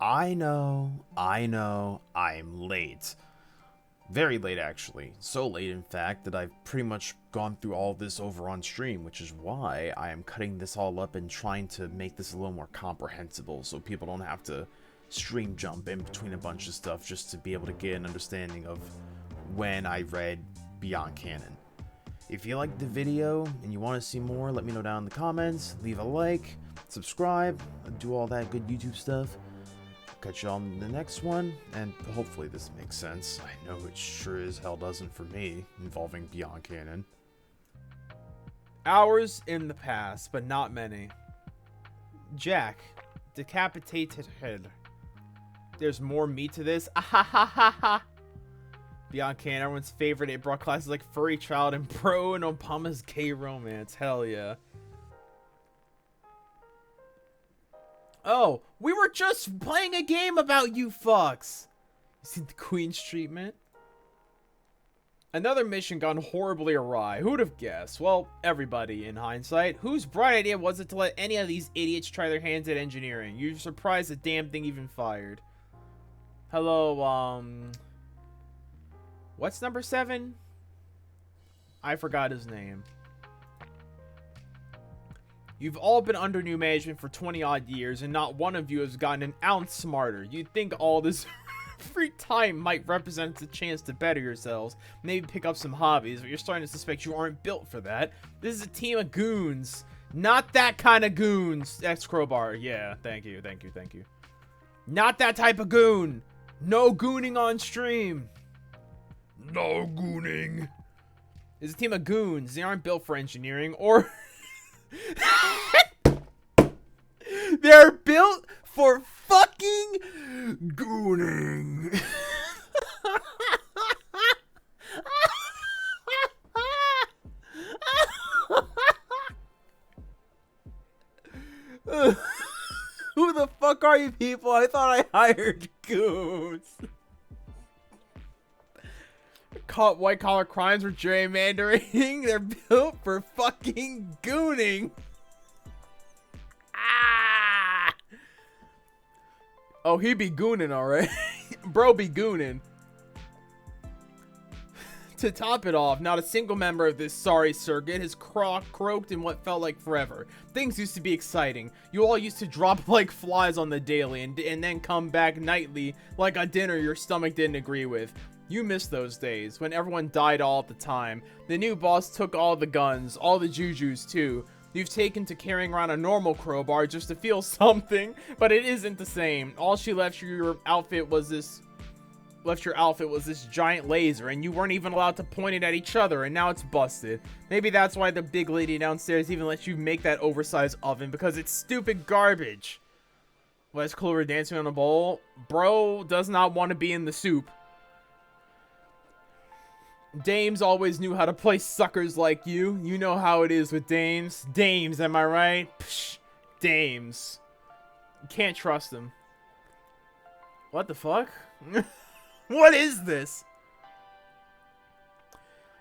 I know, I'm late. Very late, actually. So late, in fact, that I've pretty much gone through all this over on stream, which is why I am cutting this all up and trying to make this a little more comprehensible so people don't have to stream jump in between a bunch of stuff just to be able to get an understanding of when I read Beyond Canon. If you liked the video and you want to see more, let me know down in the comments, leave a like, subscribe, do all that good YouTube stuff. Catch y'all in the next one, and hopefully this makes sense. I know it sure as hell doesn't for me, involving Beyond Canon. Hours in the past, but not many. Jack, decapitated head. There's more meat to this. Ahahaha. Beyond Canon, everyone's favorite. It brought classes like Furry Child and Bro and Obama's Gay Romance. Hell yeah. Oh, we were just playing a game about you fucks. You see the Queen's treatment? Another mission gone horribly awry. Who'd have guessed? Well, everybody in hindsight. Whose bright idea was it to let any of these idiots try their hands at engineering? You're surprised the damn thing even fired. Hello, what's number 7? I forgot his name. You've all been under new management for 20 odd years, and not one of you has gotten an ounce smarter. You'd think all this free time might represent a chance to better yourselves, maybe pick up some hobbies, but you're starting to suspect you aren't built for that. This is a team of goons. Not that kind of goons. X Crowbar. Yeah, thank you. Not that type of goon. No gooning on stream. No gooning. It's a team of goons. They aren't built for engineering, or... They're built for fucking gooning. Who the fuck are you people? I thought I hired goons. Caught white collar crimes or gerrymandering. They're built for fucking gooning. Ah! Oh, he be gooning, alright. Bro be gooning. To top it off, not a single member of this sorry circuit has croaked in what felt like forever. Things used to be exciting. You all used to drop like flies on the daily and then come back nightly like a dinner your stomach didn't agree with. You miss those days, when everyone died all at the time. The new boss took all the guns, all the jujus too. You've taken to carrying around a normal crowbar just to feel something, but it isn't the same. All she left your outfit was this giant laser, and you weren't even allowed to point it at each other, and now it's busted. Maybe that's why the big lady downstairs even lets you make that oversized oven, because it's stupid garbage. Wes Clover dancing on a bowl? Bro does not want to be in the soup. Dames always knew how to play suckers like you. You know how it is with dames. Dames, am I right? Psh, dames. You can't trust them. What the fuck? What is this?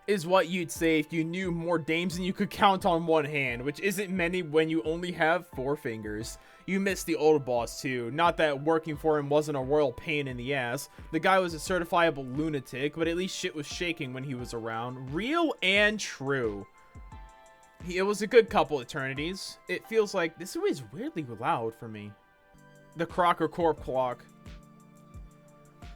Is what you'd say if you knew more dames than you could count on one hand, which isn't many when you only have 4 fingers. You miss the old boss too. Not that working for him wasn't a royal pain in the ass. The guy was a certifiable lunatic, but at least shit was shaking when he was around. Real and true. It was a good couple eternities. It feels like this is weirdly loud for me. The Crocker Corp clock.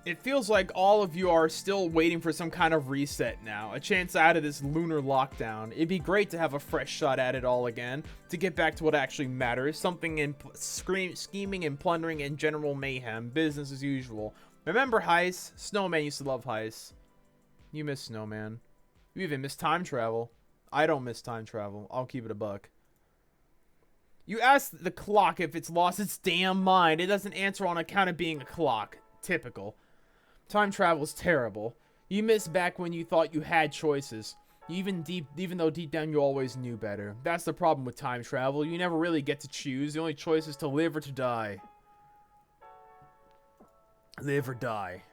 It feels like all of you are still waiting for some kind of reset now, a chance out of this lunar lockdown. It'd be great to have a fresh shot at it all again, to get back to what actually matters, something in scheming and plundering and general mayhem, business as usual. Remember Heist? Snowman used to love Heist. You miss Snowman. You even miss time travel. I don't miss time travel. I'll keep it a buck. You ask the clock if it's lost its damn mind. It doesn't answer on account of being a clock. Typical. Time travel is terrible. You miss back when you thought you had choices. Even though deep down you always knew better. That's the problem with time travel. You never really get to choose. The only choice is to live or to die. Live or die.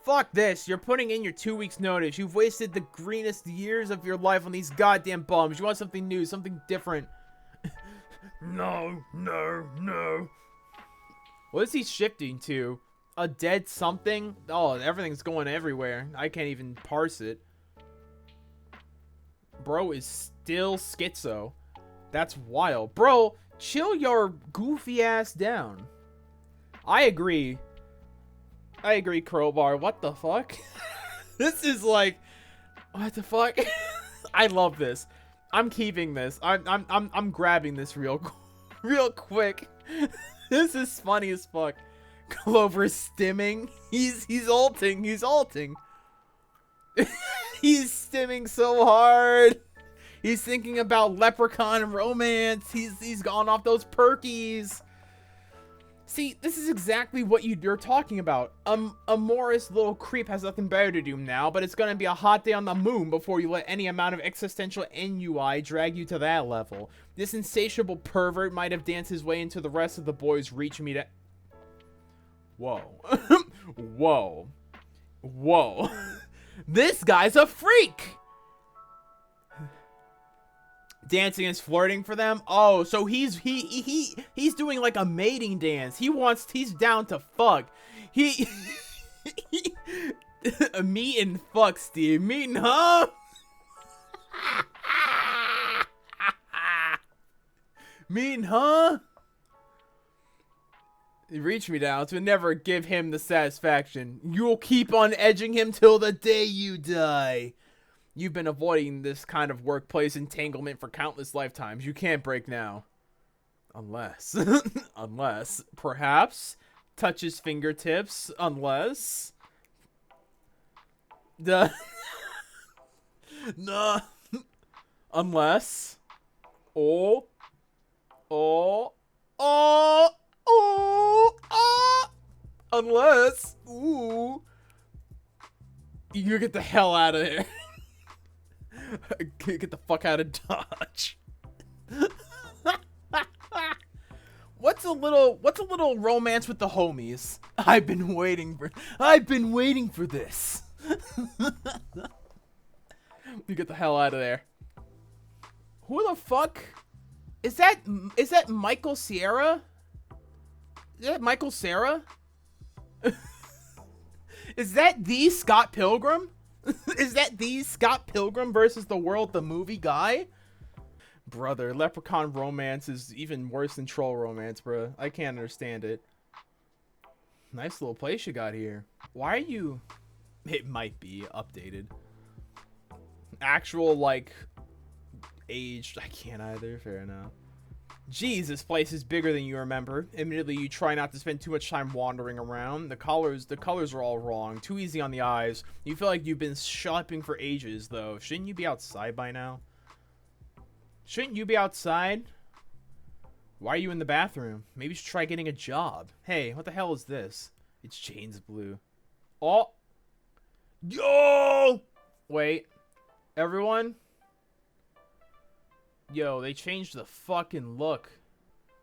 Fuck this. You're putting in your 2 weeks notice. You've wasted the greenest years of your life on these goddamn bums. You want something new, something different. No. What is he shifting to? A dead something? Oh, everything's going everywhere. I can't even parse it. Bro is still schizo. That's wild. Bro, chill your goofy ass down. I agree. I agree, Crowbar. What the fuck? This is like, what the fuck? I love this. I'm keeping this. I'm grabbing this real quick. This is funny as fuck. Clover's stimming. He's ulting. He's ulting. He's stimming so hard. He's thinking about leprechaun romance. He's gone off those perkies. See, this is exactly what you're talking about. A Morris little creep has nothing better to do now, but it's gonna be a hot day on the moon before you let any amount of existential NUI drag you to that level. This insatiable pervert might have danced his way into the rest of the boys' reach me to... Whoa. Whoa. Whoa. This guy's a freak! Dancing is flirting for them. Oh, so he's doing like a mating dance. He's down to fuck. Meet and fuck, Steve. Meeting, huh? Meeting, huh? Reach me down to never give him the satisfaction. You'll keep on edging him till the day you die. You've been avoiding this kind of workplace entanglement for countless lifetimes. You can't break now. Unless. Unless. Perhaps. Touch his fingertips. Unless. Duh. No. Unless. Oh. Oh. Oh. Oh. Oh. Unless. Ooh. You get the hell out of there. Get the fuck out of Dodge. What's a little romance with the homies? I've been waiting for this. You get the hell out of there. Who the fuck? Is that Michael Sierra? Is that Michael Cera? Is that the Scott Pilgrim? Is that the Scott Pilgrim versus the World the movie guy? Brother, leprechaun romance is even worse than troll romance, bro. I can't understand it. Nice little place you got here. Why are you... It might be updated. Actual, like, aged. I can't either. Fair enough. Jeez, this place is bigger than you remember. Admittedly, you try not to spend too much time wandering around. The colors are all wrong. Too easy on the eyes. You feel like you've been shopping for ages, though. Shouldn't you be outside by now? Shouldn't you be outside? Why are you in the bathroom? Maybe you should try getting a job. Hey, what the hell is this? It's Jane's Blue. Oh! Yo! Wait. Everyone? Yo, they changed the fucking look.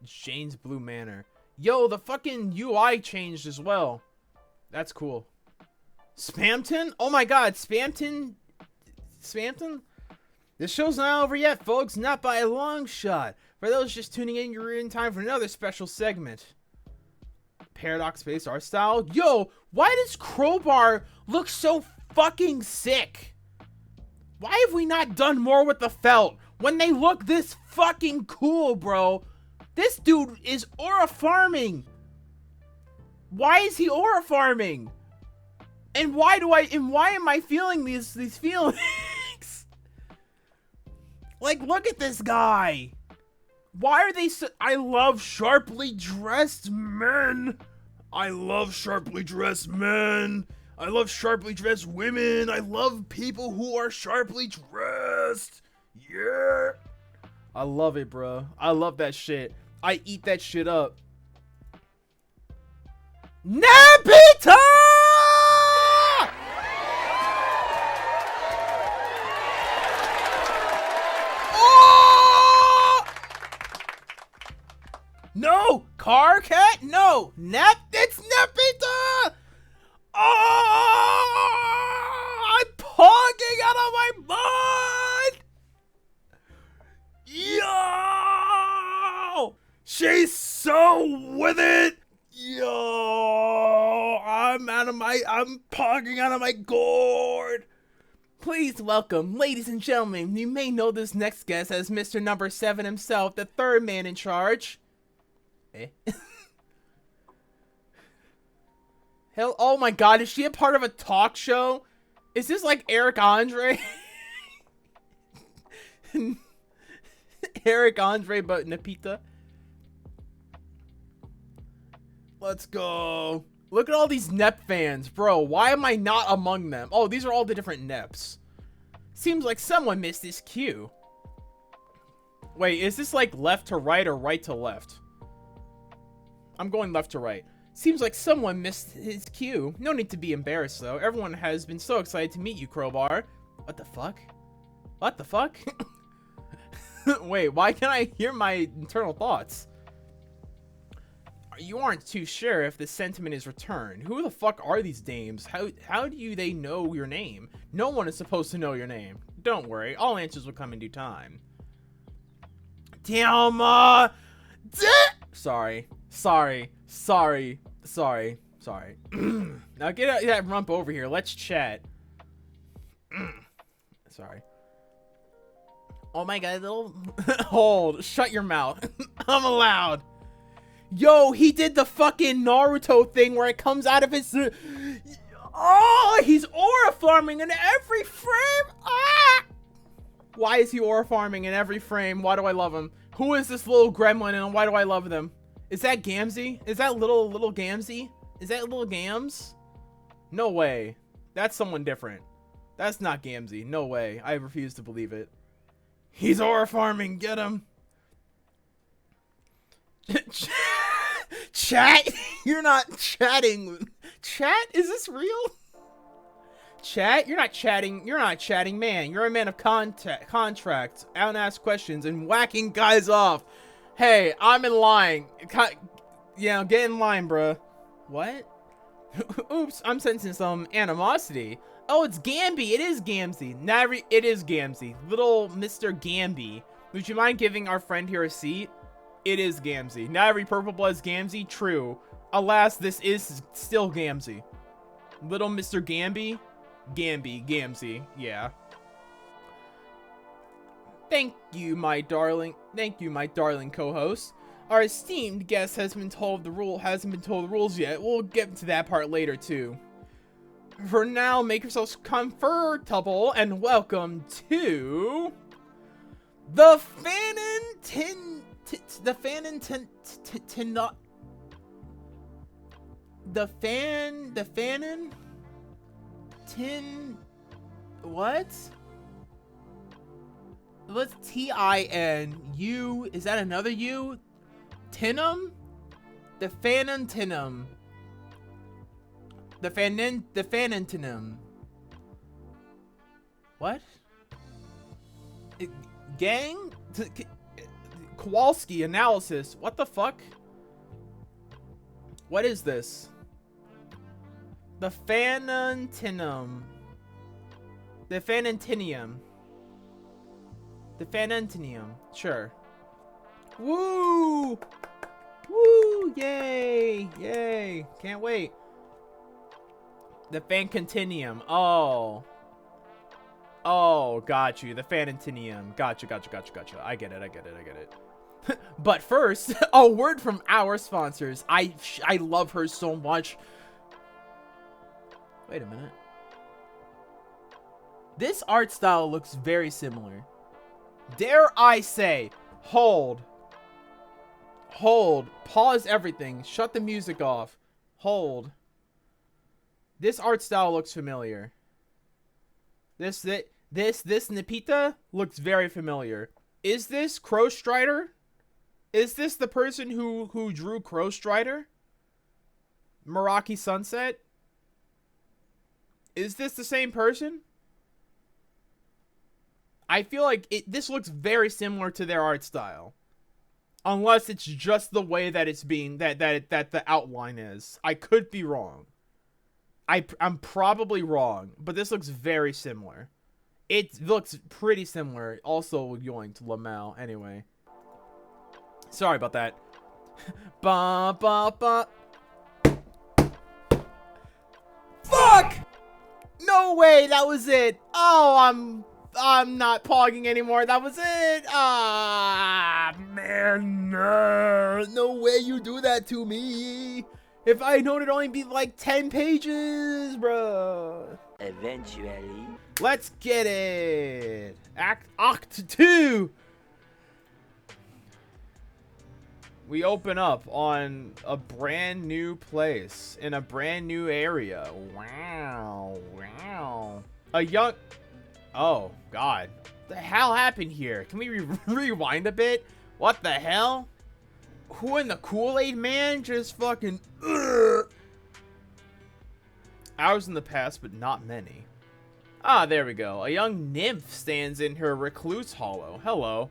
It's Jane's Blue Manor. Yo, the fucking UI changed as well. That's cool. Spamton? Oh my god, Spamton? Spamton? This show's not over yet, folks. Not by a long shot. For those just tuning in, you're in time for another special segment. Paradox-based art style? Yo, why does Crowbar look so fucking sick? Why have we not done more with the felt? When they look this fucking cool, bro. This dude is aura farming. Why is he aura farming? And why am I feeling these feelings? Like, look at this guy. Why are they so... I love sharply dressed men. I love sharply dressed men. I love sharply dressed women. I love people who are sharply dressed. Yeah. I love it, bro. I love that shit. I eat that shit up. Napita! Oh! No! Car cat? No! It's Napita! Oh! I'm pogging out of my mind! Yo! She's so with it! Yo, I'm parking out of my gourd. Please welcome, ladies and gentlemen, you may know this next guest as Mr. Number 7 himself, the third man in charge. Hell, oh my god, is she a part of a talk show? Is this like Eric Andre? Eric Andre, but Napita. Let's go. Look at all these NEP fans, bro. Why am I not among them? Oh, these are all the different NEPs. Seems like someone missed this cue. Wait, is this like left to right or right to left? I'm going left to right. Seems like someone missed his cue. No need to be embarrassed, though. Everyone has been so excited to meet you, Crowbar. What the fuck? What the fuck? Wait, why can't I hear my internal thoughts? You aren't too sure if the sentiment is returned. Who the fuck are these dames? How do they know your name? No one is supposed to know your name. Don't worry, all answers will come in due time. Damn, sorry. Now get that rump over here. Let's chat. Sorry. Oh my god, little... Hold. Shut your mouth. I'm allowed. Yo, he did the fucking Naruto thing where it comes out of his... Oh, he's aura farming in every frame. Ah! Why is he aura farming in every frame? Why do I love him? Who is this little gremlin and why do I love them? Is that Gamzee? Is that little Gamzee? Is that little Gams? No way. That's someone different. That's not Gamzee. No way. I refuse to believe it. He's aura farming. Get him. Chat? You're not chatting. Chat? Is this real? Chat? You're not chatting. You're not a chatting man. You're a man of contracts, unasked questions, and whacking guys off. Hey, I'm in line. Yeah, get in line, bruh. What? Oops, I'm sensing some animosity. Oh, it's Gamby. It is Gamzee. It is Gamzee. Little Mr. Gamby. Would you mind giving our friend here a seat? It is Gamzee. Not every purple blood is Gamzee. True. Alas, this is still Gamzee. Little Mr. Gamby. Gamzee. Yeah. Thank you, my darling co-host. Our esteemed guest hasn't been told the rules yet. We'll get to that part later too. For now, make yourselves comfortable and welcome to the Fanon what? What's T-I-N-U? Is that another U? Tinum? The Fanantinum. The Fanantinum. What? Gang? Kowalski analysis. What the fuck? What is this? The Fanantinum. The Fanantinium. The Fanantinium. Sure. Woo! Woo! Yay! Yay! Can't wait. The Fancontinium. Oh. Oh, got you. The Fanantinium. Gotcha. I get it. But first, a word from our sponsors. I love her so much. Wait a minute. This art style looks very similar. Dare I say, hold, pause everything, shut the music off, hold. This art style looks familiar. This Napita looks very familiar. Is this Crow Strider? Is this the person who drew Crow Strider? Meraki Sunset? Is this the same person? I feel like this looks very similar to their art style. Unless it's just the way that it's being, that the outline is. I could be wrong. I'm probably wrong, but this looks very similar. It looks pretty similar. Also going to Lamau anyway. Sorry about that. Ba ba ba. fuck? No way, that was it. Oh, I'm not pogging anymore. That was it. Ah, man. No way you do that to me. If I known it'd only be like 10 pages, bro. Eventually. Let's get it. Act 2. We open up on a brand new place in a brand new area. Wow. A young... Oh, God. What the hell happened here? Can we rewind a bit? What the hell? Who in the Kool-Aid man just fucking... Hours in the past, but not many. Ah, there we go. A young nymph stands in her recluse hollow. Hello.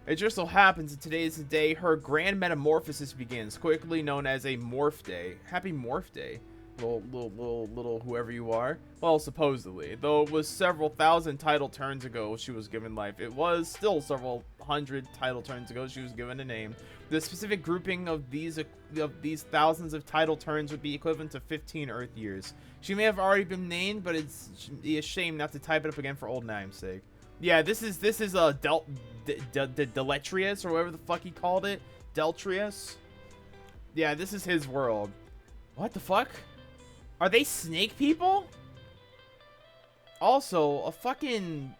It just so happens that today is the day her grand metamorphosis begins, quickly known as a morph day. Happy morph day, little whoever you are. Well, supposedly, though it was several thousand title turns ago she was given life. It was still several hundred title turns ago she was given a name. The specific grouping of these thousands of title turns would be equivalent to 15 Earth years. She may have already been named, but it's a shame not to type it up again for old name's sake. Yeah, this is Deletrius, or whatever the fuck he called it. Deltrius. Yeah, this is his world. What the fuck? Are they snake people? Also, a fucking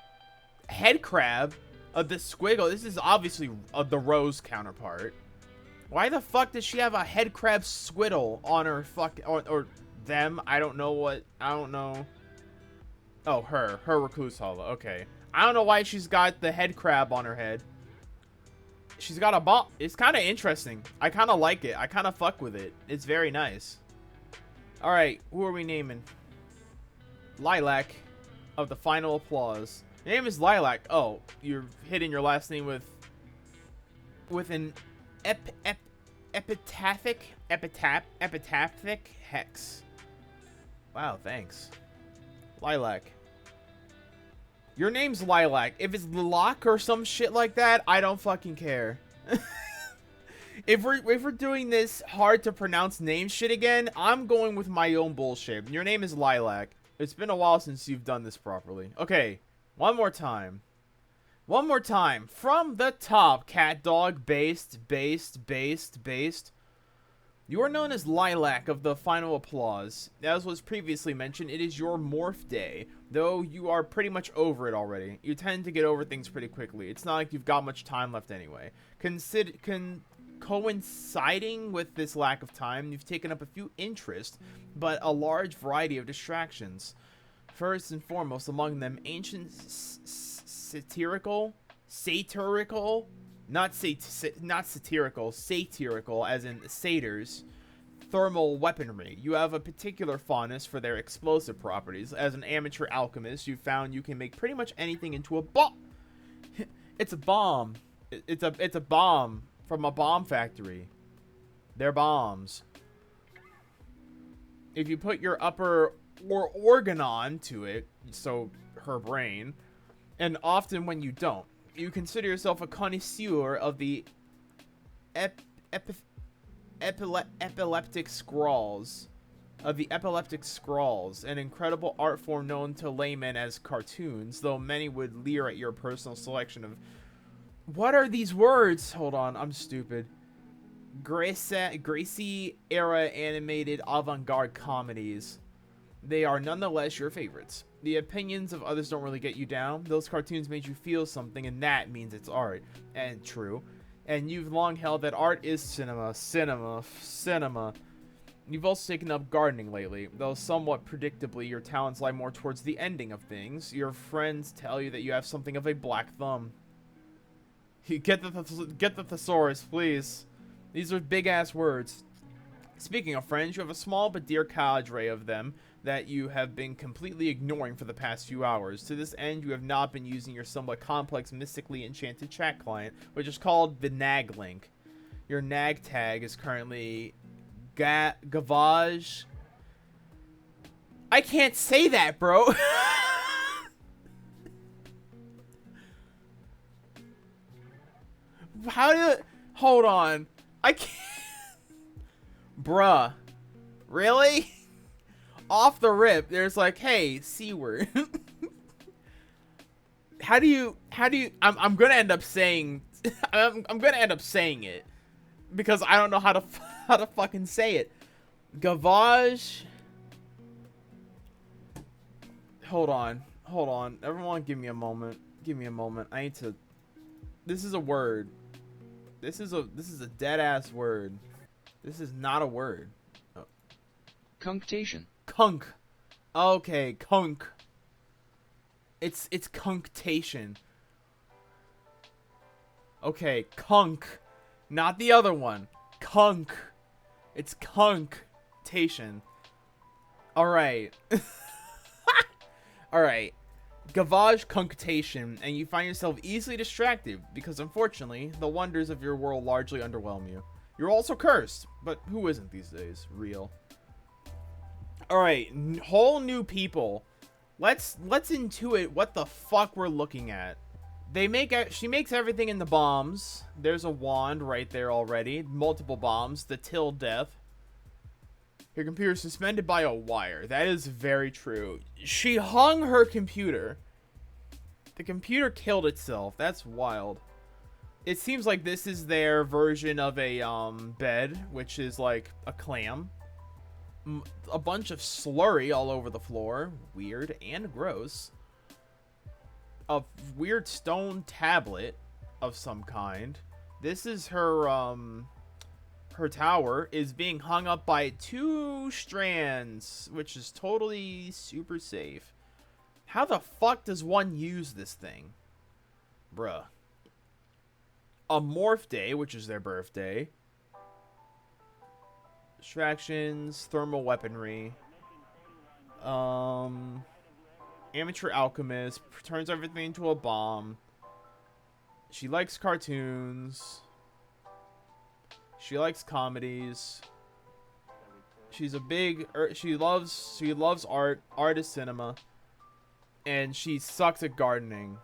head crab of the squiggle. This is obviously the Rose counterpart. Why the fuck does she have a head crab squiddle on her or them? I don't know what. I don't know. Oh, her recluse hollow. Okay. I don't know why she's got the head crab on her head. She's got a bomb. It's kind of interesting. I kind of like it. I kind of fuck with it. It's very nice. All right, who are we naming? Lilac of the final applause. Your name is Lilac. Oh, you're hitting your last name with an epitaphic hex. Wow, thanks. Lilac. Your name's Lilac. If it's Lilac or some shit like that, I don't fucking care. If we're doing this hard to pronounce name shit again, I'm going with my own bullshit. Your name is Lilac. It's been a while since you've done this properly. Okay, one more time. One more time. From the top, cat dog, based. You are known as Lilac of the final applause. As was previously mentioned, it is your morph day, though you are pretty much over it already. You tend to get over things pretty quickly. It's not like you've got much time left anyway. Coinciding with this lack of time, you've taken up a few interests, but a large variety of distractions. First and foremost among them, ancient satirical, not satirical, satirical, as in satyrs, thermal weaponry. You have a particular fondness for their explosive properties. As an amateur alchemist, you've found you can make pretty much anything into a bomb. It's a bomb. It's a bomb from a bomb factory. They're bombs. If you put your upper organ on to it, so her brain, and often when you don't, you consider yourself a connoisseur of the epileptic scrawls. An incredible art form known to laymen as cartoons, though many would leer at your personal selection of... What are these words? Hold on, I'm stupid. Gracie era animated avant-garde comedies. They are nonetheless your favorites. The opinions of others don't really get you down. Those cartoons made you feel something, and that means it's art. And true. And you've long held that art is cinema. You've also taken up gardening lately, though somewhat predictably your talents lie more towards the ending of things. Your friends tell you that you have something of a black thumb. Get the thesaurus, please. These are big-ass words. Speaking of friends, you have a small but dear cadre of them that you have been completely ignoring for the past few hours. To this end, you have not been using your somewhat complex, mystically enchanted chat client, which is called the Nag Link. Your Nag tag is currently Gavage. I can't say that, bro. Hold on. I can't. Bruh. Really? off the rip, there's like, hey, C word. How do you, I'm gonna end up saying, I'm gonna end up saying it because I don't know how to fucking say it. Gavage. Hold on. Everyone give me a moment. I need to, this is a word. This is a dead ass word. This is not a word. Oh. Cunctation. Kunk. Okay, kunk. It's cunctation. Okay, kunk. Not the other one. Kunk. It's cunctation. Alright. Alright. Gavage cunctation, and you find yourself easily distracted because unfortunately, the wonders of your world largely underwhelm you. You're also cursed, but who isn't these days? Real. Alright, whole new people. Let's intuit what the fuck we're looking at. She makes everything in the bombs. There's a wand right there already. Multiple bombs. The till death. Your computer is suspended by a wire. That is very true. She hung her computer. The computer killed itself. That's wild. It seems like this is their version of a bed, which is like a clam. A bunch of slurry all over the floor. Weird and gross. A weird stone tablet of some kind. This is her her tower is being hung up by 2 strands, which is totally super safe. How the fuck does one use this thing? Bruh. A morph day, which is their birthday. Distractions, thermal weaponry. Amateur alchemist, turns everything into a bomb. She likes cartoons. She likes comedies. She's a big, she loves art. Art is cinema. And she sucks at gardening.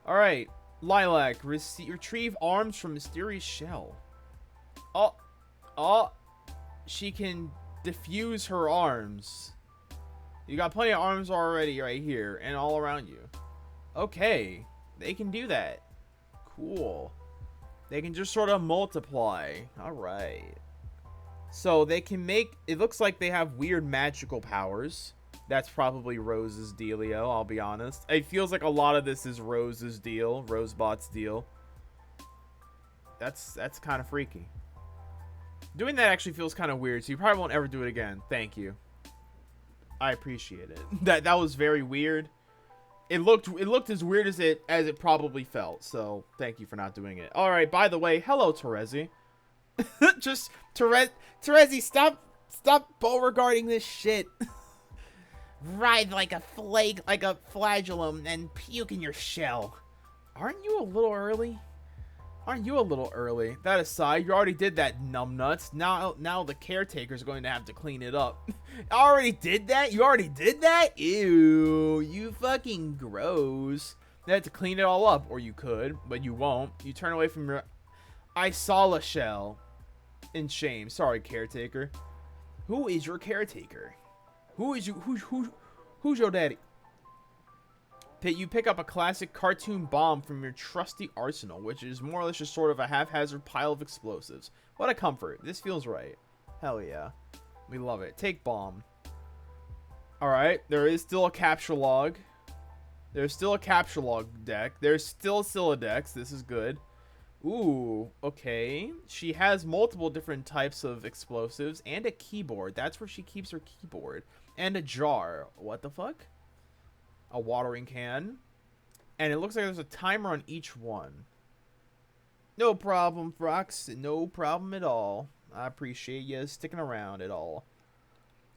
Alright. Lilac. Retrieve arms from mysterious shell. Oh. She can diffuse her arms. You got plenty of arms already right here and all around you. Okay. They can do that. Cool. They can just sort of multiply. Alright. So they can make... It looks like they have weird magical powers. That's probably Rose's dealio, I'll be honest. It feels like a lot of this is Rose's deal. Rosebot's deal. That's kind of freaky. Doing that actually feels kind of weird, so you probably won't ever do it again. Thank you. I appreciate it. That was very weird. It looked as weird as it probably felt. So thank you for not doing it. All right. By the way, hello, Terezi. Just Terezi, stop Beauregarding this shit. Ride like a flagellum and puke in your shell. Aren't you a little early? That aside, you already did that, numbnuts. Now the caretaker's going to have to clean it up. I already did that? You already did that? Ew, you fucking gross. You had to clean it all up, or you could, but you won't. You turn away from your... I saw a shell. In shame. Sorry, caretaker. Who is your caretaker? Who's your daddy? You pick up a classic cartoon bomb from your trusty arsenal, which is more or less just sort of a haphazard pile of explosives. What a comfort. This feels right. Hell yeah. We love it. Take bomb. Alright, there is still a capture log. There's still a capture log deck. There's still Silodex. This is good. Ooh, okay. She has multiple different types of explosives and a keyboard. That's where she keeps her keyboard. And a jar. What the fuck? A watering can. And it looks like there's a timer on each one. No problem, Frox. No problem at all. I appreciate you sticking around at all.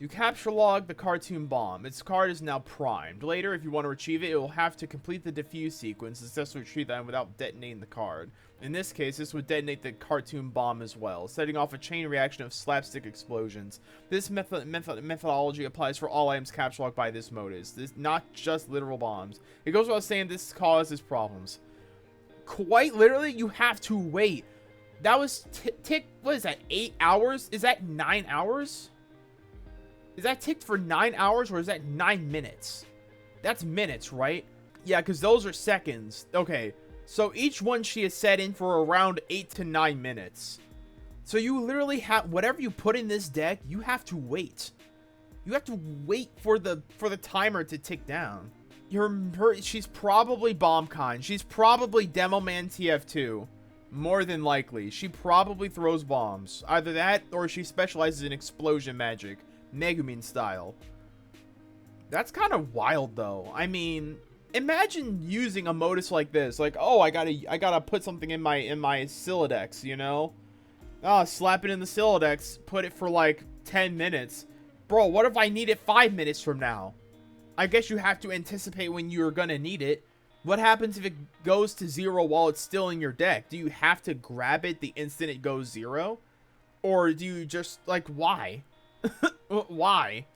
You capture log the cartoon bomb. Its card is now primed. Later, if you want to retrieve it, it will have to complete the defuse sequence and successfully retrieve that without detonating the card. In this case, this would detonate the cartoon bomb as well, setting off a chain reaction of slapstick explosions. This methodology applies for all items capture logged by this modus. This not just literal bombs. It goes without saying this causes problems. Quite literally, you have to wait. That was what is that, 8 hours? Is that 9 hours? Is that ticked for 9 hours or is that 9 minutes? That's minutes, right? Yeah, because those are seconds. Okay, so each one she is set in for around 8 to 9 minutes. So you literally have, whatever you put in this deck, you have to wait. You have to wait for the timer to tick down. She's probably Bombkind. She's probably Demoman TF2. More than likely. She probably throws bombs. Either that, or she specializes in explosion magic. Megumin style. That's kind of wild, though. I mean, imagine using a modus like this. Like, oh, I gotta put something in my Silodex, you know? Oh, slap it in the Silodex. Put it for, like, 10 minutes. Bro, what if I need it 5 minutes from now? I guess you have to anticipate when you're gonna need it. What happens if it goes to 0 while it's still in your deck? Do you have to grab it the instant it goes 0? Or do you just, like, why? Why?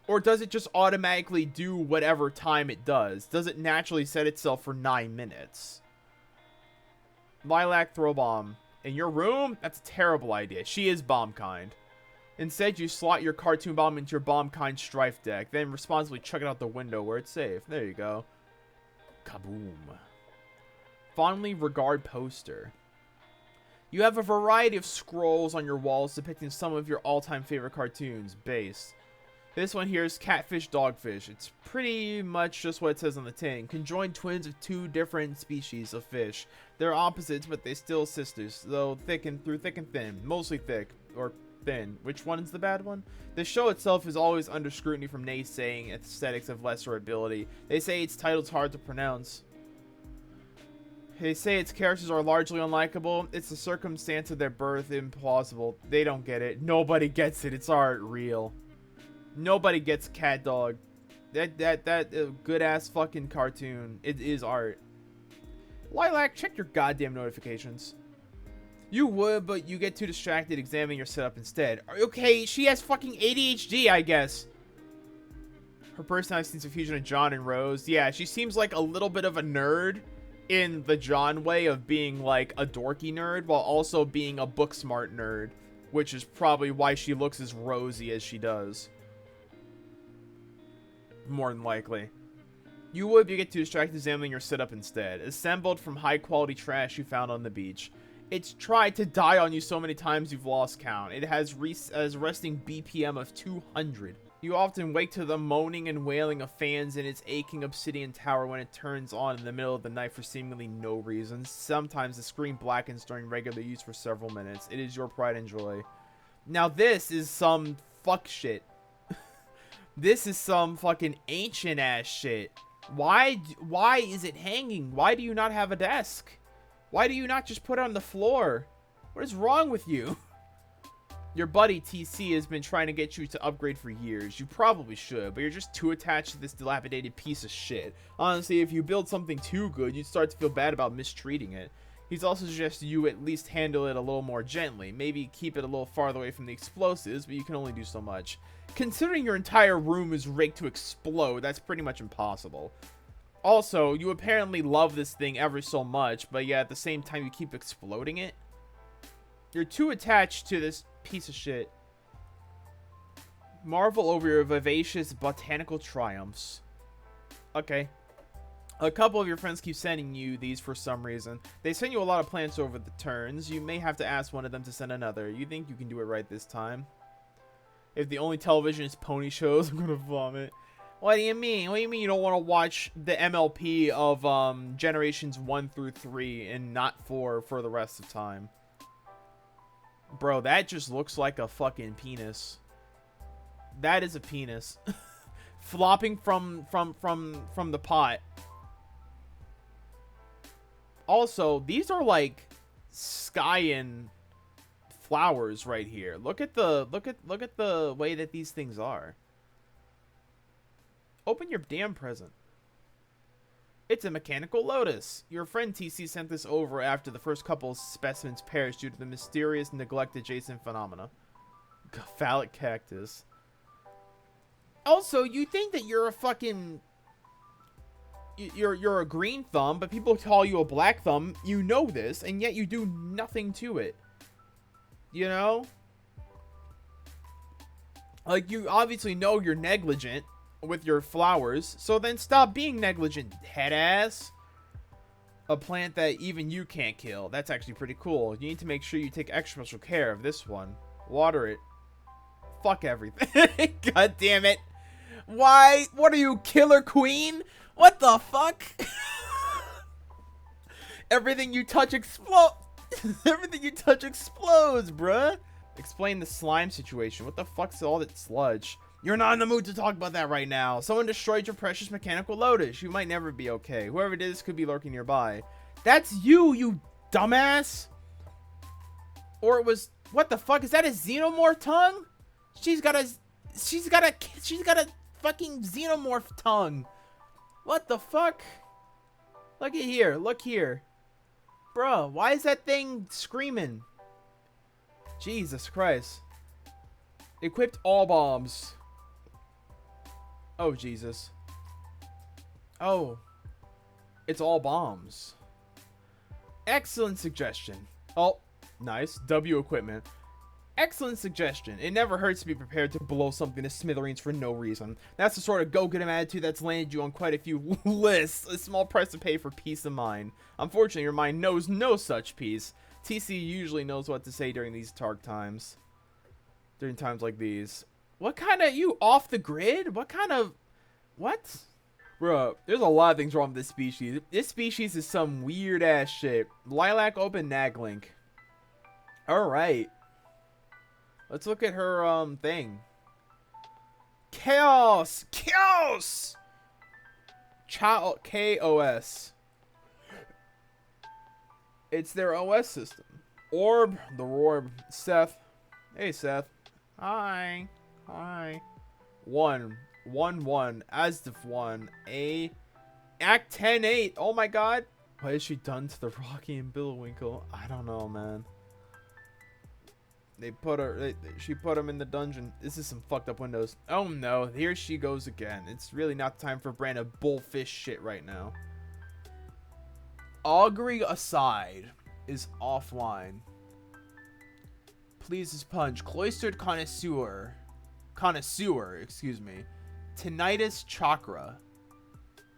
Or does it just automatically do whatever time it does? Does it naturally set itself for 9 minutes? Lilac throw bomb. In your room? That's a terrible idea. She is Bombkind. Instead, you slot your cartoon bomb into your Bombkind Strife deck, then responsibly chuck it out the window where it's safe. There you go. Kaboom. Fondly regard poster. You have a variety of scrolls on your walls depicting some of your all-time favorite cartoons. Base. This one here is Catfish Dogfish. It's pretty much just what it says on the tin. Conjoined twins of 2 different species of fish. They're opposites, but they still sisters, though through thick and thin. Mostly thick, or thin. Which one is the bad one? The show itself is always under scrutiny from naysaying aesthetics of lesser ability. They say its title's hard to pronounce. They say its characters are largely unlikable. It's the circumstance of their birth implausible. They don't get it. Nobody gets it. It's art real. Nobody gets Cat Dog. That good ass fucking cartoon. It is art. Lilac, check your goddamn notifications. You would, but you get too distracted examining your setup instead. Okay, she has fucking ADHD, I guess. Her personality seems a fusion of John and Rose. Yeah, she seems like a little bit of a nerd in the John way of being like a dorky nerd while also being a book smart nerd, which is probably why she looks as rosy as she does. More than likely. You would, but you get too distracted examining your setup instead. Assembled from high quality trash you found on the beach. It's tried to die on you so many times you've lost count. It has resting BPM of 200. You often wake to the moaning and wailing of fans in its aching obsidian tower when it turns on in the middle of the night for seemingly no reason. Sometimes the screen blackens during regular use for several minutes. It is your pride and joy. Now this is some fuck shit. This is some fucking ancient ass shit. Why is it hanging? Why do you not have a desk? Why do you not just put it on the floor? What is wrong with you? Your buddy TC has been trying to get you to upgrade for years. You probably should, but you're just too attached to this dilapidated piece of shit. Honestly, if you build something too good, you'd start to feel bad about mistreating it. He's also suggested you at least handle it a little more gently. Maybe keep it a little farther away from the explosives, but you can only do so much. Considering your entire room is rigged to explode, that's pretty much impossible. Also, you apparently love this thing ever so much, but yeah, at the same time you keep exploding it. You're too attached to this piece of shit. Marvel over your vivacious botanical triumphs. Okay. A couple of your friends keep sending you these for some reason. They send you a lot of plants over the turns. You may have to ask one of them to send another. You think you can do it right this time? If the only television is pony shows, I'm gonna vomit. What do you mean? What do you mean you don't want to watch the MLP of generations 1 through 3 and not 4 for the rest of time? Bro, that just looks like a fucking penis. That is a penis. Flopping from the pot. Also, these are like Skyen flowers right here. Look at the way that these things are. Open your damn present. It's a mechanical lotus. Your friend TC sent this over after the first couple of specimens perished due to the mysterious neglect adjacent phenomena. Phallic cactus. Also, you think that you're a fucking... You're a green thumb, but people call you a black thumb. You know this, and yet you do nothing to it. You know? Like, you obviously know you're negligent with your flowers, so then stop being negligent, head ass. A plant that even you can't kill. That's actually pretty cool. You need to make sure you take extra special care of this one. Water it. Fuck everything. God damn it. Why? What are you, killer queen? What the fuck? Everything you touch Everything you touch explodes, bruh. Explain the slime situation. What the fuck's all that sludge? You're not in the mood to talk about that right now. Someone destroyed your precious mechanical lotus. You might never be okay. Whoever did this could be lurking nearby. That's you, you dumbass. Or it was, what the fuck? Is that a xenomorph tongue? She's got a fucking xenomorph tongue. What the fuck? Look at here. Look here. Bruh, why is that thing screaming? Jesus Christ. Equipped all bombs. Oh, Jesus. Oh. It's all bombs. Excellent suggestion. Oh, nice. W equipment. Excellent suggestion. It never hurts to be prepared to blow something to smithereens for no reason. That's the sort of go-get-em attitude that's landed you on quite a few lists. A small price to pay for peace of mind. Unfortunately, your mind knows no such peace. TC usually knows what to say during these dark times. During times like these. What kind of... You off the grid? What kind of... What? Bro, there's a lot of things wrong with this species. This species is some weird-ass shit. Lilac open Naglink. Alright. Let's look at her, thing. Chaos! Chaos! KOS. It's their OS system. Orb, the Rorb. Seth. Hey, Seth. Hi. Hi. 1. 1-1. Asdif 1. A. Act 10-8. Oh my god. What has she done to the Rocky and Bullwinkle? I don't know, man. They put her. She put him in the dungeon. This is some fucked up windows. Oh no, here she goes again. It's really not time for a brand of bullfish shit right now. Augury aside is offline. Please punch. Cloistered connoisseur. Excuse me. Tinnitus chakra.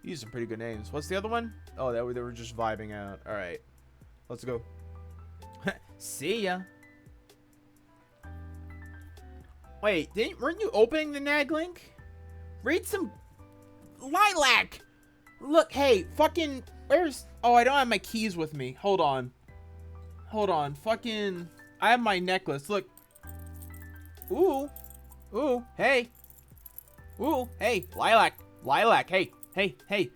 These are some pretty good names. What's the other one? Oh, they were just vibing out. All right, let's go. See ya. Wait, weren't you opening the Naglink? Read some Lilac. Look, hey, fucking, where's... Oh, I don't have my keys with me. Hold on. Hold on. Fucking... I have my necklace. Look. Ooh. Ooh. Hey. Ooh. Hey. Lilac. Lilac. Hey. Hey. Hey.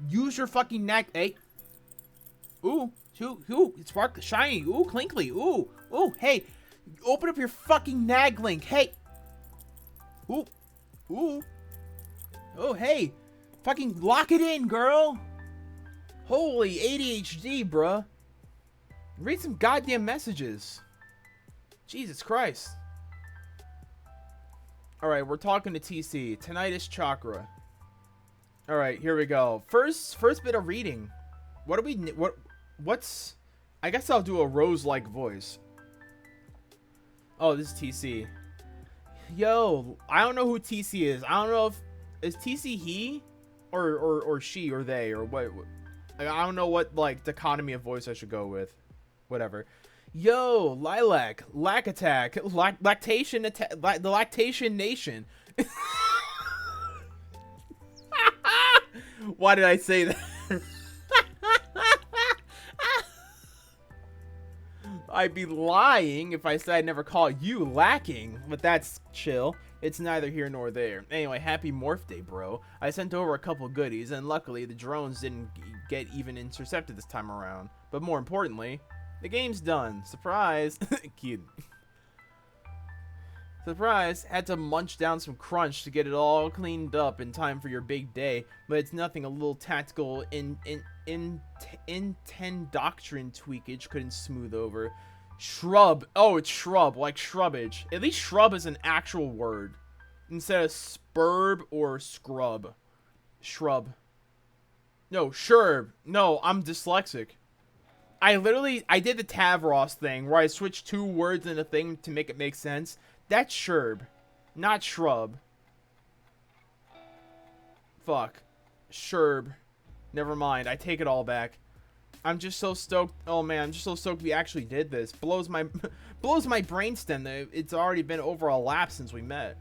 Use your fucking neck. Hey. Ooh. Ooh. It's sparkly. Shiny. Ooh. Clinkly. Ooh. Ooh. Hey. Open up your fucking Naglink. Hey. Ooh. Ooh. Oh, hey. Fucking lock it in, girl. Holy ADHD, bruh. Read some goddamn messages. Jesus Christ. Alright, we're talking to TC. Tinnitus chakra. Alright, here we go. First bit of reading. What do we... What's... I guess I'll do a Rose-like voice. Oh, this is TC. Yo, I don't know who TC is. I don't know if... Is TC he? Or she, or they, or what? I don't know what, like, dichotomy of voice I should go with. Whatever. Yo, Lilac, Lack Attack, Lactation Attack, the Lactation Nation. Why did I say that? I'd be lying if I said I'd never call you lacking, but that's chill. It's neither here nor there. Anyway, happy Morph Day, bro. I sent over a couple goodies, and luckily the drones didn't get even intercepted this time around. But more importantly, the game's done. Surprise. Cute. Surprise. Had to munch down some crunch to get it all cleaned up in time for your big day, but it's nothing a little tactical intent doctrine tweakage couldn't smooth over. Shrub. Oh, it's shrub, like shrubbage. At least shrub is an actual word instead of spurb or scrub. Shrub. No, sherb. No, I'm dyslexic. I did the Tavros thing where I switched two words in a thing to make it make sense. That's sherb. Not shrub. Fuck. Sherb. Never mind. I take it all back. I'm just so stoked. Oh man, I'm just so stoked we actually did this. Blows my brainstem that it's already been over a lap since we met.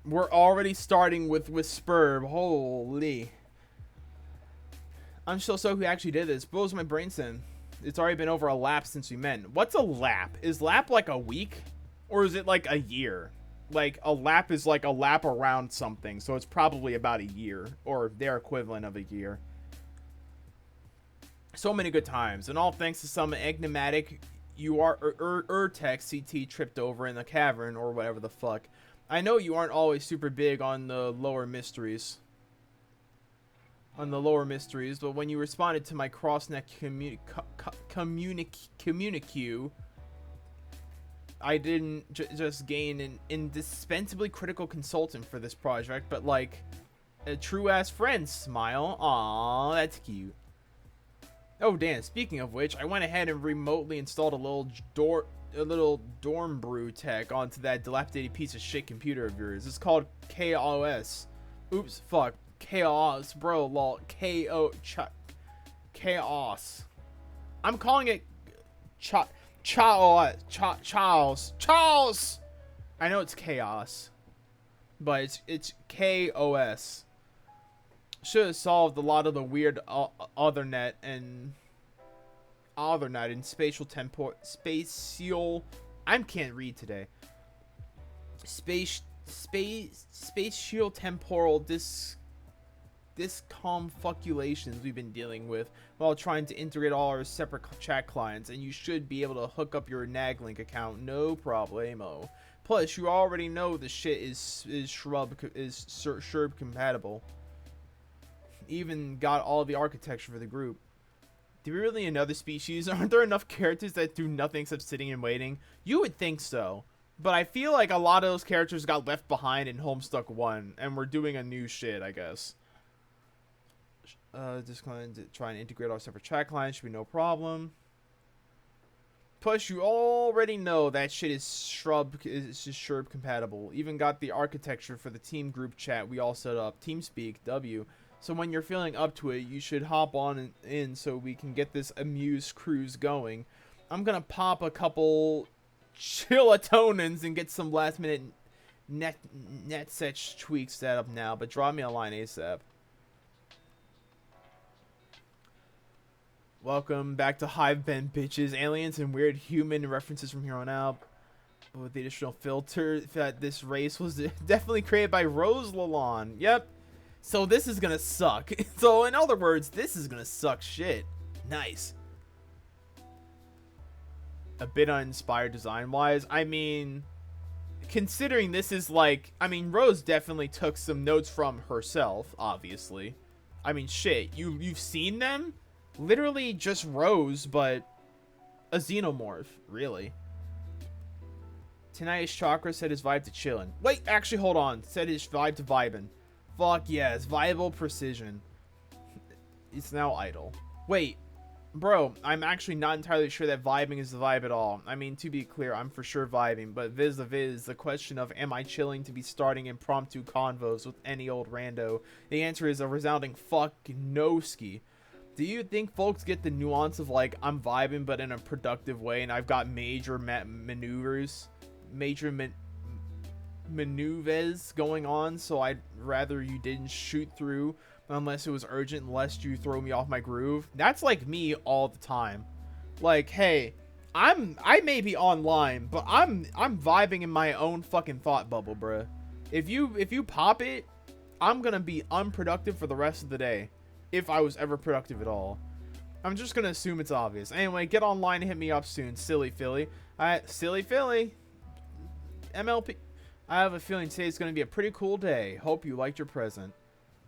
We're already starting with Spurb. Holy. I'm so stoked we actually did this. Blows my brainstem. It's already been over a lap since we met. What's a lap? Is lap like a week? Or is it like a year? Like, a lap is like a lap around something. So it's probably about a year. Or their equivalent of a year. So many good times. And all thanks to some enigmatic Urtex CT tripped over in the cavern. Or whatever the fuck. I know you aren't always super big on the lower mysteries. But when you responded to my crossneck communique, I didn't just gain an indispensably critical consultant for this project, but like a true-ass friend. Smile. Aww, that's cute. Oh, damn. Speaking of which, I went ahead and remotely installed a little dorm brew tech onto that dilapidated piece of shit computer of yours. It's called KOS. Oops, fuck. Chaos, bro, lol. Chaos. I'm calling it Charles. I know it's chaos, but it's KOS. Should have solved a lot of the weird othernet and spatial I can't read today. Spatial temporal disconfoculations we've been dealing with while trying to integrate all our separate chat clients, and you should be able to hook up your Naglink account no problemo. Plus, you already know the shit is Sherb compatible. Even got all the architecture for the group. Do we really another species? Aren't there enough characters that do nothing except sitting and waiting? You would think so. But I feel like a lot of those characters got left behind in Homestuck 1, and we're doing a new shit, I guess. Just going to try and integrate our separate chat clients. Should be no problem. Plus, you already know that shit is Sherb compatible. Even got the architecture for the team group chat we all set up. TeamSpeak, W. So when you're feeling up to it, you should hop on in so we can get this Amuse cruise going. I'm gonna pop a couple chillatonins and get some last minute net set tweaks set up now, but draw me a line ASAP. Welcome back to Hive Ben, bitches. Aliens and weird human references from here on out. But with the additional filter that this race was definitely created by Rose Lalonde. Yep. So this is gonna suck. So in other words, this is gonna suck shit. Nice. A bit uninspired design-wise. I mean, considering this is like... I mean, Rose definitely took some notes from herself, obviously. I mean, shit. You've seen them? Literally just Rose, but a xenomorph, really. Tinnitus Chakra said his vibe to chillin'. Wait, actually, hold on. Said his vibe to vibin'. Fuck yes, viable precision. It's now idle. Wait, bro, I'm actually not entirely sure that vibing is the vibe at all. I mean, to be clear, I'm for sure vibing, but vis-a-vis the question of am I chilling to be starting impromptu convos with any old rando, the answer is a resounding fuck no-ski. Do you think folks get the nuance of like I'm vibing but in a productive way and I've got major maneuvers going on, so I'd rather you didn't shoot through unless it was urgent, lest you throw me off my groove? That's like me all the time. Like, hey, I may be online, but I'm vibing in my own fucking thought bubble, bruh. If you pop it, I'm gonna be unproductive for the rest of the day. If I was ever productive at all. I'm just gonna assume it's obvious. Anyway, get online and hit me up soon, Silly Philly. Silly Philly. MLP. I have a feeling today's gonna be a pretty cool day. Hope you liked your present.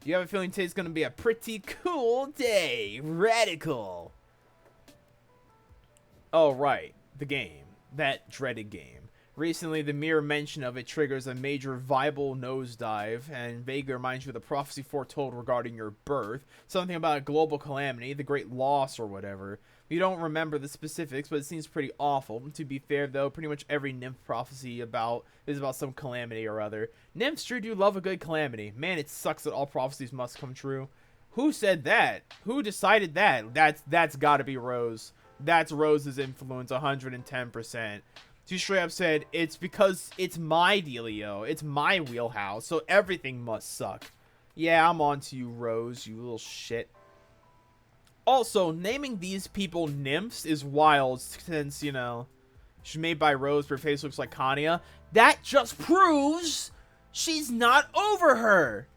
You have a feeling today's gonna be a pretty cool day. Radical. Oh, right. The game. That dreaded game. Recently, the mere mention of it triggers a major viable nosedive, and vaguely reminds you of the prophecy foretold regarding your birth. Something about a global calamity, the great loss, or whatever. You don't remember the specifics, but it seems pretty awful. To be fair, though, pretty much every nymph prophecy is about some calamity or other. Nymphs sure do love a good calamity. Man, it sucks that all prophecies must come true. Who said that? Who decided that? That's gotta be Rose. That's Rose's influence, 110%. She straight up said, it's because it's my dealio. It's my wheelhouse, so everything must suck. Yeah, I'm on to you, Rose, you little shit. Also, naming these people nymphs is wild since, you know, she's made by Rose, but her face looks like Kanya. That just proves she's not over her.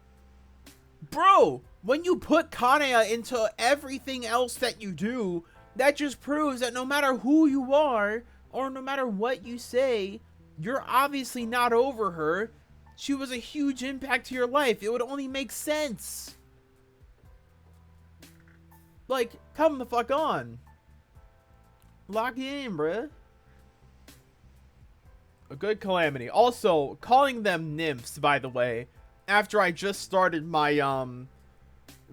Bro, when you put Kanya into everything else that you do, that just proves that no matter who you are, or no matter what you say, you're obviously not over her. She was a huge impact to your life. It would only make sense. Like, come the fuck on. Lock in, bruh. A good calamity. Also, calling them nymphs, by the way, after I just started my,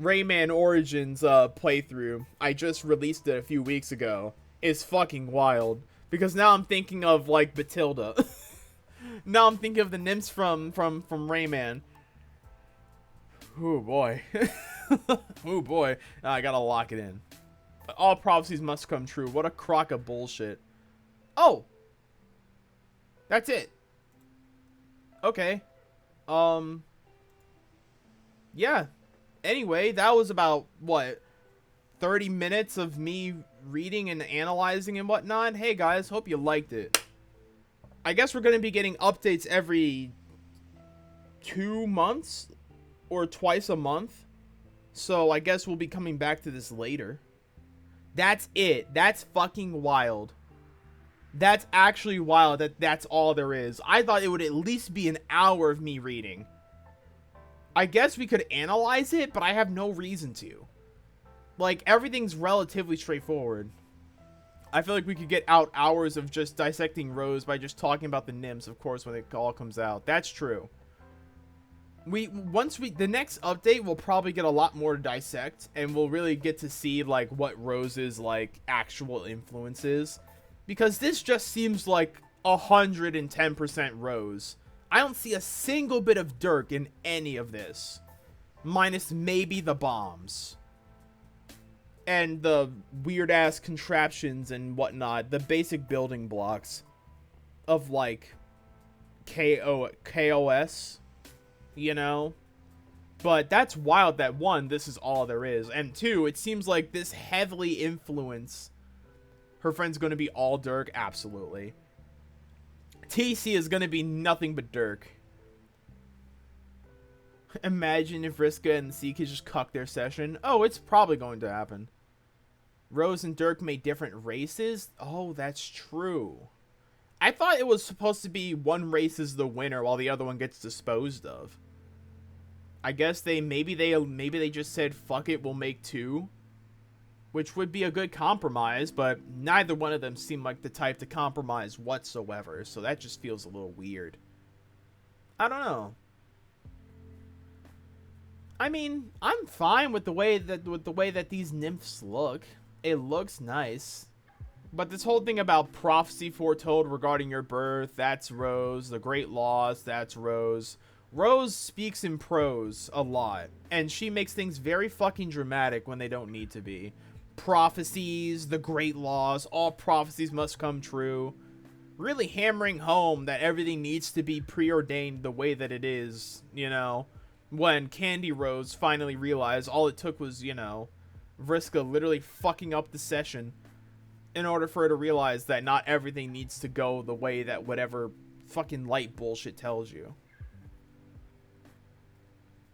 Rayman Origins, playthrough, I just released it a few weeks ago, is fucking wild. Because now I'm thinking of, like, Batilda. Now I'm thinking of the nymphs from Rayman. Oh, boy. Oh, boy. I gotta lock it in. All prophecies must come true. What a crock of bullshit. Oh! That's it. Okay. Yeah. Anyway, that was about, what, 30 minutes of me reading and analyzing and whatnot. Hey, guys, hope you liked it. I guess we're going to be getting updates every 2 months or twice a month. So I guess we'll be coming back to this later. That's it. That's fucking wild. That's actually wild that that's all there is. I thought it would at least be an hour of me reading. I guess we could analyze it, but I have no reason to. Like, everything's relatively straightforward. I feel like we could get out hours of just dissecting Rose by just talking about the nymphs, of course, when it all comes out. That's true. The next update, we'll probably get a lot more to dissect, and we'll really get to see, like, what Rose's, like, actual influence is. Because this just seems like 110% Rose. I don't see a single bit of Dirk in any of this. Minus maybe the bombs. And the weird-ass contraptions and whatnot. The basic building blocks of, like, KOS. You know? But that's wild that, one, this is all there is. And two, it seems like this heavily influence. Her friend's going to be all Dirk? Absolutely. TC is going to be nothing but Dirk. Imagine if Vriska and the Sea could just cuck their session. Oh, it's probably going to happen. Rose and Dirk made different races? Oh, that's true. I thought it was supposed to be one race is the winner while the other one gets disposed of. I guess maybe they just said, fuck it, we'll make two. Which would be a good compromise, but neither one of them seemed like the type to compromise whatsoever, so that just feels a little weird. I don't know. I mean, I'm fine with the way that these nymphs look. It looks nice. But this whole thing about prophecy foretold regarding your birth, that's Rose. The great loss, that's Rose. Rose speaks in prose a lot, and she makes things very fucking dramatic when they don't need to be. Prophecies, the great loss, all prophecies must come true. Really hammering home that everything needs to be preordained the way that it is, you know. When Candy Rose finally realized all it took was, you know, Vriska literally fucking up the session in order for her to realize that not everything needs to go the way that whatever fucking light bullshit tells you.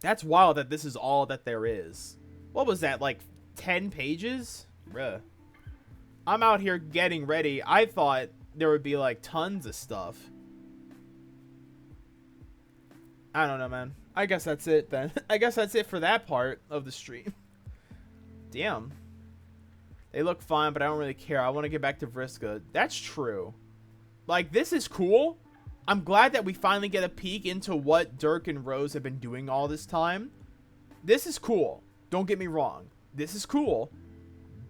That's wild that this is all that there is. What was that, like 10 pages? Bruh. I'm out here getting ready. I thought there would be like tons of stuff. I don't know, man. I guess that's it then. I guess that's it for that part of the stream. Damn. They look fine, but I don't really care. I want to get back to Vriska. That's true. Like, this is cool. I'm glad that we finally get a peek into what Dirk and Rose have been doing all this time. This is cool. Don't get me wrong. This is cool.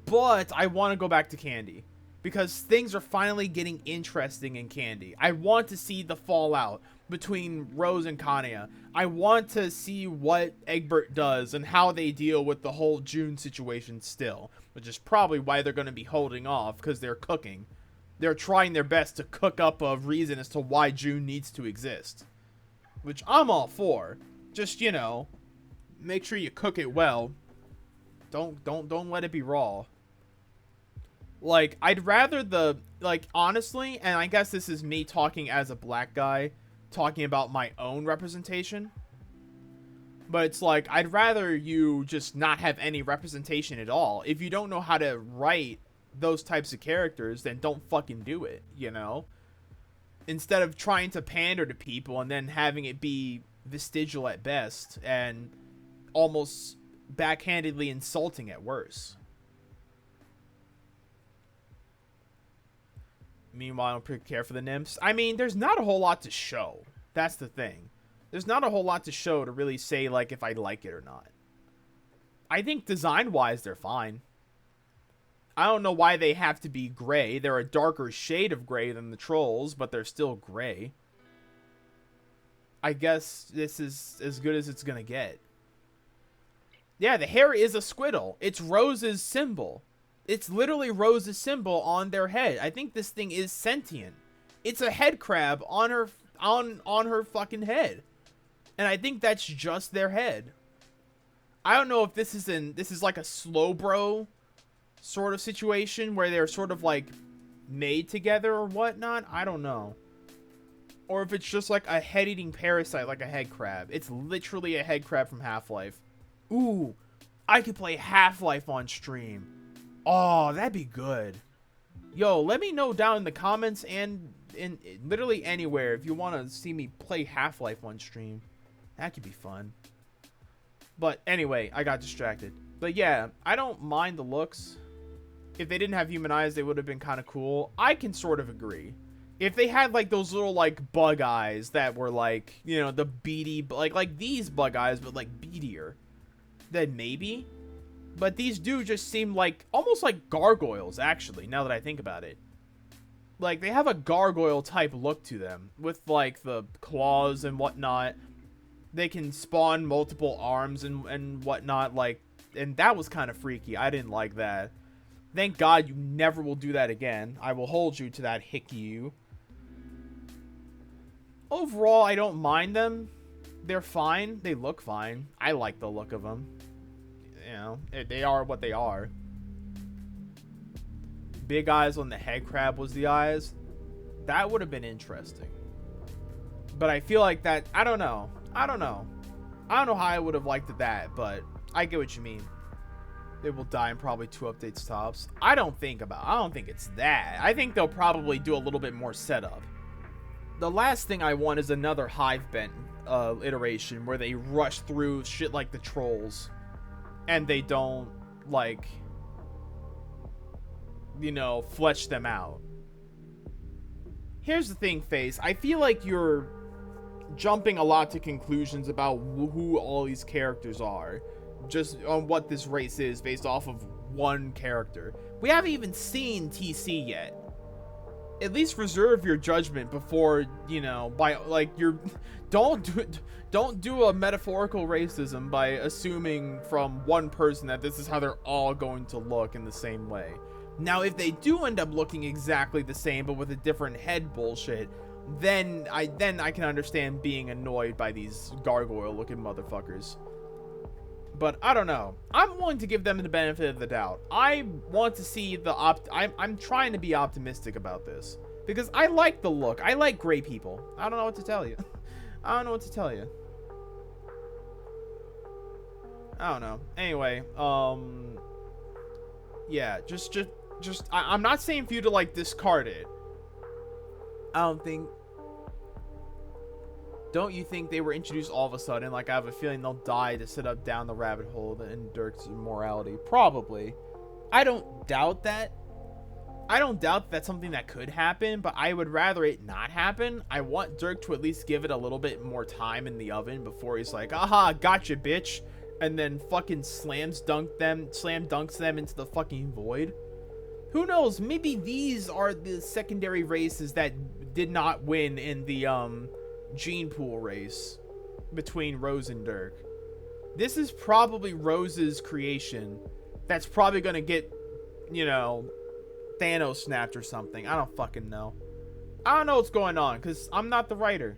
But I want to go back to Candy. Because things are finally getting interesting in Candy. I want to see the fallout between Rose and Kanya. I want to see what Egbert does and how they deal with the whole June situation still. Which is probably why they're going to be holding off, because they're cooking. They're trying their best to cook up a reason as to why June needs to exist. Which I'm all for. Just, you know, make sure you cook it well. Don't let it be raw. Like, I'd rather honestly, and I guess this is me talking as a black guy, talking about my own representation. But it's like, I'd rather you just not have any representation at all. If you don't know how to write those types of characters, then don't fucking do it, you know? Instead of trying to pander to people and then having it be vestigial at best and almost backhandedly insulting at worst. Meanwhile, I don't pretty care for the nymphs. I mean, there's not a whole lot to show. That's the thing. There's not a whole lot to show to really say, like, if I like it or not. I think design-wise, they're fine. I don't know why they have to be gray. They're a darker shade of gray than the trolls, but they're still gray. I guess this is as good as it's gonna get. Yeah, the hair is a squiddle. It's Rose's symbol. It's literally Rose's symbol on their head. I think this thing is sentient. It's a head crab on her her fucking head. And I think that's just their head. I don't know if this is like a slow bro sort of situation where they're sort of like made together or whatnot. I don't know. Or if it's just like a head-eating parasite like a head crab. It's literally a head crab from Half-Life. Ooh, I could play Half-Life on stream. Oh, that'd be good. Yo, let me know down in the comments and in literally anywhere if you want to see me play Half-Life on stream. That could be fun. But anyway, I got distracted. But yeah, I don't mind the looks. If they didn't have human eyes, they would have been kind of cool. I can sort of agree. If they had like those little like bug eyes that were like, you know, the beady, like these bug eyes, but like beadier, then maybe. But these do just seem like almost like gargoyles, actually, now that I think about it. Like, they have a gargoyle type look to them with like the claws and whatnot. They can spawn multiple arms and whatnot, like, and that was kind of freaky. I didn't like that. Thank God you never will do that again. I will hold you to that, Hickyu. Overall, I don't mind them. They're fine. They look fine. I like the look of them. You know, they are what they are. Big eyes on the head crab was the eyes. That would have been interesting. But I feel like that, I don't know. I don't know how I would have liked that, but I get what you mean. They will die in probably 2 updates tops. I don't think it's that. I think they'll probably do a little bit more setup. The last thing I want is another Hive Bent iteration where they rush through shit like the trolls and they don't, like, you know, flesh them out. Here's the thing, Face. I feel like you're jumping a lot to conclusions about who all these characters are, just on what this race is based off of one character. We haven't even seen TC yet. At least reserve your judgment before, you know, by like don't do a metaphorical racism by assuming from one person that this is how they're all going to look in the same way. Now, if they do end up looking exactly the same but with a different head bullshit, then I can understand being annoyed by these gargoyle-looking motherfuckers. But I don't know. I'm willing to give them the benefit of the doubt. I want to see the I'm trying to be optimistic about this because I like the look. I like gray people. I don't know what to tell you. I don't know what to tell you. I don't know. Anyway, yeah, just I'm not saying for you to like discard it. Don't you think they were introduced all of a sudden? Like, I have a feeling they'll die to sit up down the rabbit hole in Dirk's immorality. Probably. I don't doubt that. I don't doubt that's something that could happen, but I would rather it not happen. I want Dirk to at least give it a little bit more time in the oven before he's like, aha, gotcha, bitch. And then fucking slam dunks them into the fucking void. Who knows? Maybe these are the secondary races that did not win in the gene pool race between Rose and Dirk. This is probably Rose's creation. That's probably gonna get, you know, Thanos snapped or something. I don't fucking know. I don't know what's going on because I'm not the writer.